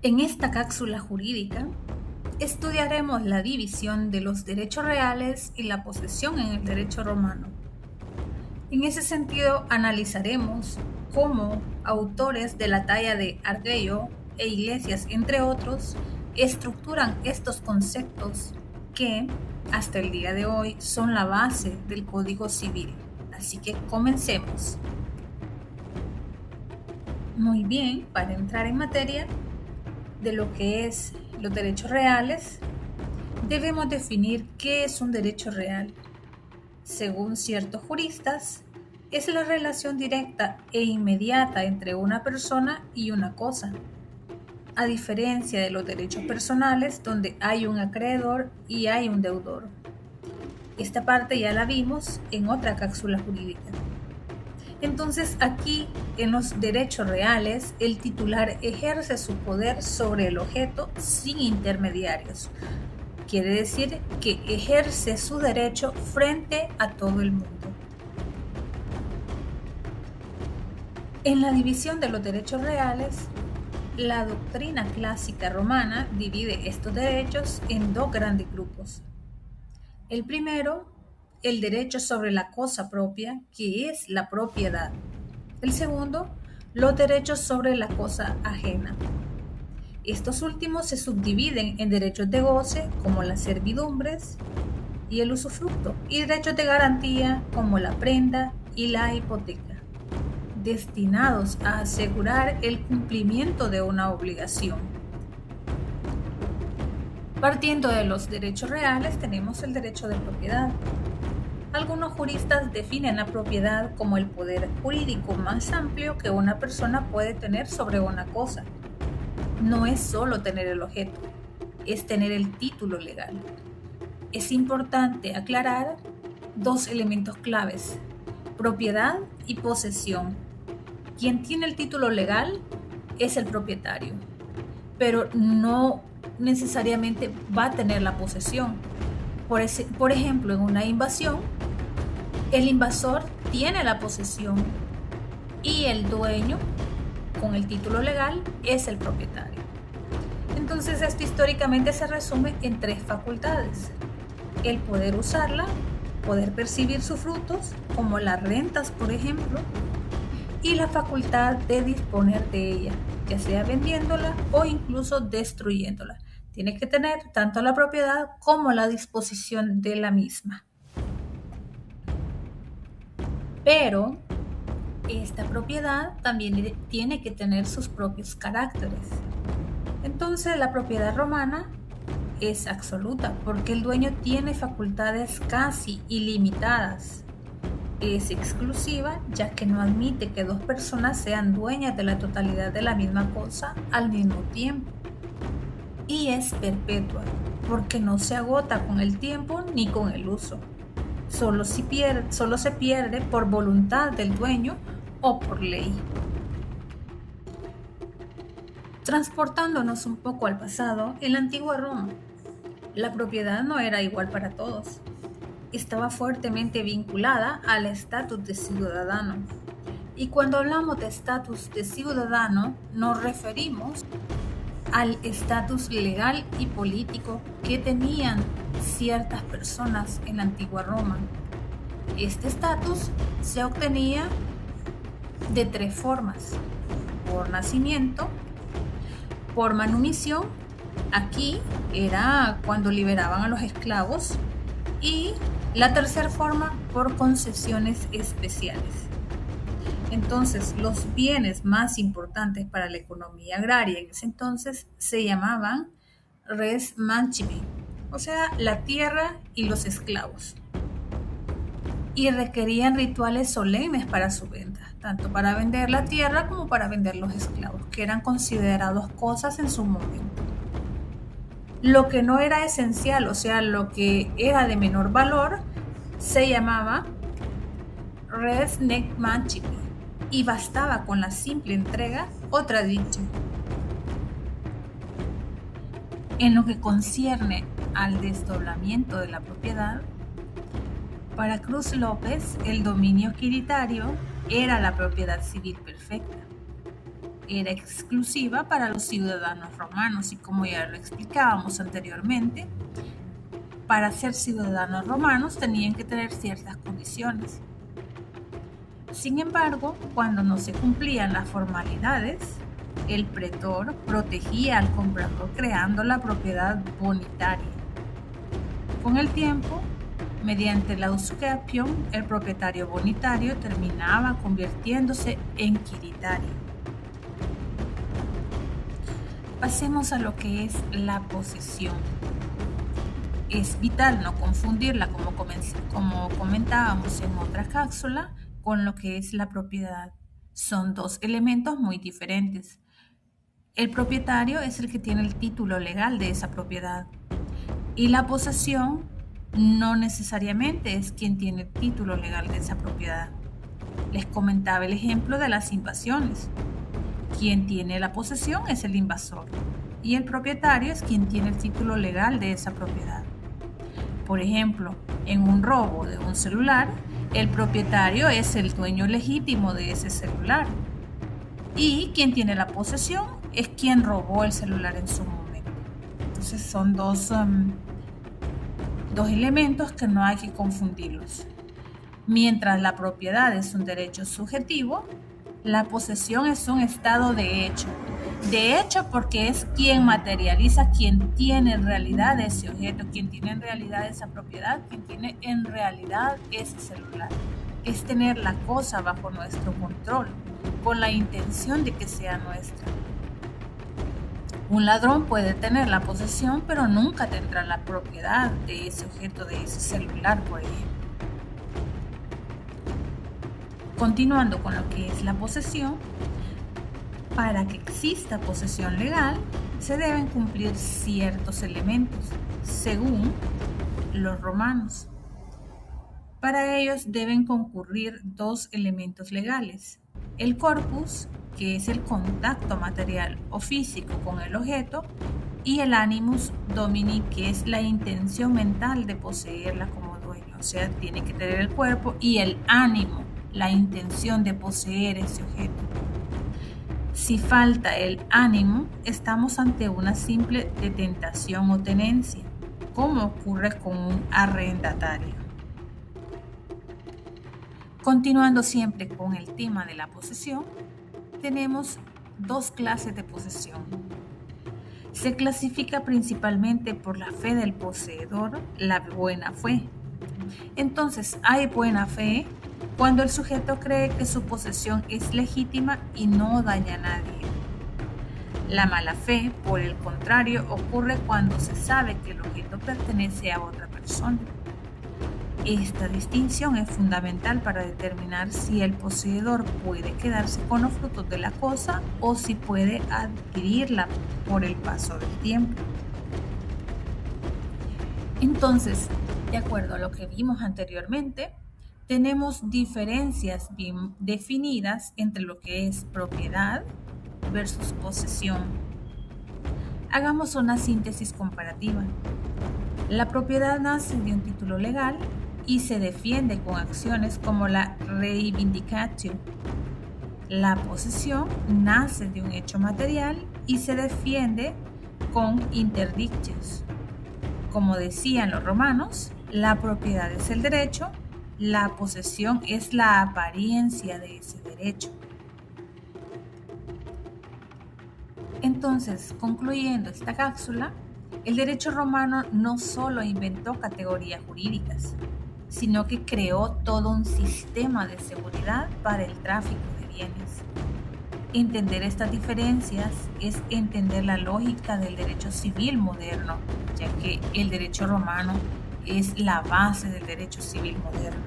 En esta cápsula jurídica estudiaremos la división de los derechos reales y la posesión en el derecho romano. En ese sentido, analizaremos cómo autores de la talla de Argüello e Iglesias, entre otros, estructuran estos conceptos que, hasta el día de hoy, son la base del Código Civil. Así que comencemos. Muy bien, para entrar en materia de lo que es los derechos reales, debemos definir qué es un derecho real. Según ciertos juristas, es la relación directa e inmediata entre una persona y una cosa, a diferencia de los derechos personales donde hay un acreedor y hay un deudor. Esta parte ya la vimos en otra cápsula jurídica. Entonces aquí, en los derechos reales, el titular ejerce su poder sobre el objeto sin intermediarios. Quiere decir que ejerce su derecho frente a todo el mundo. En la división de los derechos reales, la doctrina clásica romana divide estos derechos en dos grandes grupos. El primero, el derecho sobre la cosa propia, que es la propiedad. El segundo, los derechos sobre la cosa ajena. Estos últimos se subdividen en derechos de goce, como las servidumbres y el usufructo, y derechos de garantía, como la prenda y la hipoteca, destinados a asegurar el cumplimiento de una obligación. Partiendo de los derechos reales, tenemos el derecho de propiedad. Algunos juristas definen la propiedad como el poder jurídico más amplio que una persona puede tener sobre una cosa. No es solo tener el objeto, es tener el título legal. Es importante aclarar dos elementos claves: propiedad y posesión. Quien tiene el título legal es el propietario, pero no necesariamente va a tener la posesión. Por ejemplo, en una invasión, el invasor tiene la posesión y el dueño, con el título legal, es el propietario. Entonces, esto históricamente se resume en tres facultades: el poder usarla, poder percibir sus frutos, como las rentas, por ejemplo, y la facultad de disponer de ella, ya sea vendiéndola o incluso destruyéndola. Tiene que tener tanto la propiedad como la disposición de la misma. Pero esta propiedad también tiene que tener sus propios caracteres. Entonces, la propiedad romana es absoluta porque el dueño tiene facultades casi ilimitadas. Es exclusiva, ya que no admite que dos personas sean dueñas de la totalidad de la misma cosa al mismo tiempo. Y es perpetua, porque no se agota con el tiempo ni con el uso. Solo se pierde por voluntad del dueño o por ley. Transportándonos un poco al pasado, en la antigua Roma, la propiedad no era igual para todos. Estaba fuertemente vinculada al estatus de ciudadano. Y cuando hablamos de estatus de ciudadano, nos referimos al estatus legal y político que tenían ciertas personas en la antigua Roma. Este estatus se obtenía de tres formas: por nacimiento, por manumisión, aquí era cuando liberaban a los esclavos, y la tercera forma, por concesiones especiales. Entonces, los bienes más importantes para la economía agraria en ese entonces se llamaban res mancipii, o sea, la tierra y los esclavos. Y requerían rituales solemnes para su venta, tanto para vender la tierra como para vender los esclavos, que eran considerados cosas en su momento. Lo que no era esencial, o sea, lo que era de menor valor, se llamaba res nec mancipii, y bastaba con la simple entrega o traditio. En lo que concierne al desdoblamiento de la propiedad, para Cruz López el dominio quiritario era la propiedad civil perfecta. era exclusiva para los ciudadanos romanos y, como ya lo explicábamos anteriormente, para ser ciudadanos romanos tenían que tener ciertas condiciones. Sin embargo, cuando no se cumplían las formalidades, el pretor protegía al comprador creando la propiedad bonitaria. Con el tiempo, mediante la usucapión, el propietario bonitario terminaba convirtiéndose en quiritario. Pasemos a lo que es la posesión. Es vital no confundirla, como comentábamos en otra cápsula, con lo que es la propiedad. Son dos elementos muy diferentes. El propietario es el que tiene el título legal de esa propiedad y la posesión no necesariamente es quien tiene el título legal de esa propiedad. Les comentaba el ejemplo de las invasiones. Quien tiene la posesión es el invasor y el propietario es quien tiene el título legal de esa propiedad. Por ejemplo, en un robo de un celular, el propietario es el dueño legítimo de ese celular y quien tiene la posesión es quien robó el celular en su momento. Entonces son dos elementos que no hay que confundirlos. Mientras la propiedad es un derecho subjetivo, la posesión es un estado de hecho. De hecho, porque es quien materializa, quien tiene en realidad ese objeto, quien tiene en realidad esa propiedad, quien tiene en realidad ese celular. Es tener la cosa bajo nuestro control, con la intención de que sea nuestra. Un ladrón puede tener la posesión, pero nunca tendrá la propiedad de ese objeto, de ese celular, por ejemplo. Continuando con lo que es la posesión, para que exista posesión legal, se deben cumplir ciertos elementos, según los romanos. Para ellos deben concurrir dos elementos legales: el corpus, que es el contacto material o físico con el objeto, y el animus domini, que es la intención mental de poseerla como dueño. O sea, tiene que tener el cuerpo y el ánimo, la intención de poseer ese objeto. Si falta el ánimo, estamos ante una simple detentación o tenencia, como ocurre con un arrendatario. Continuando siempre con el tema de la posesión, tenemos dos clases de posesión. Se clasifica principalmente por la fe del poseedor, la buena fe. Entonces, hay buena fe cuando el sujeto cree que su posesión es legítima y no daña a nadie. La mala fe, por el contrario, ocurre cuando se sabe que el objeto pertenece a otra persona. Esta distinción es fundamental para determinar si el poseedor puede quedarse con los frutos de la cosa o si puede adquirirla por el paso del tiempo. Entonces, de acuerdo a lo que vimos anteriormente, tenemos diferencias bien definidas entre lo que es propiedad versus posesión. Hagamos una síntesis comparativa. La propiedad nace de un título legal y se defiende con acciones como la reivindicatio. La posesión nace de un hecho material y se defiende con interdictios. Como decían los romanos, la propiedad es el derecho, la posesión es la apariencia de ese derecho. Entonces, concluyendo esta cápsula, el derecho romano no solo inventó categorías jurídicas, sino que creó todo un sistema de seguridad para el tráfico de bienes. Entender estas diferencias es entender la lógica del derecho civil moderno, ya que el derecho romano es la base del derecho civil moderno.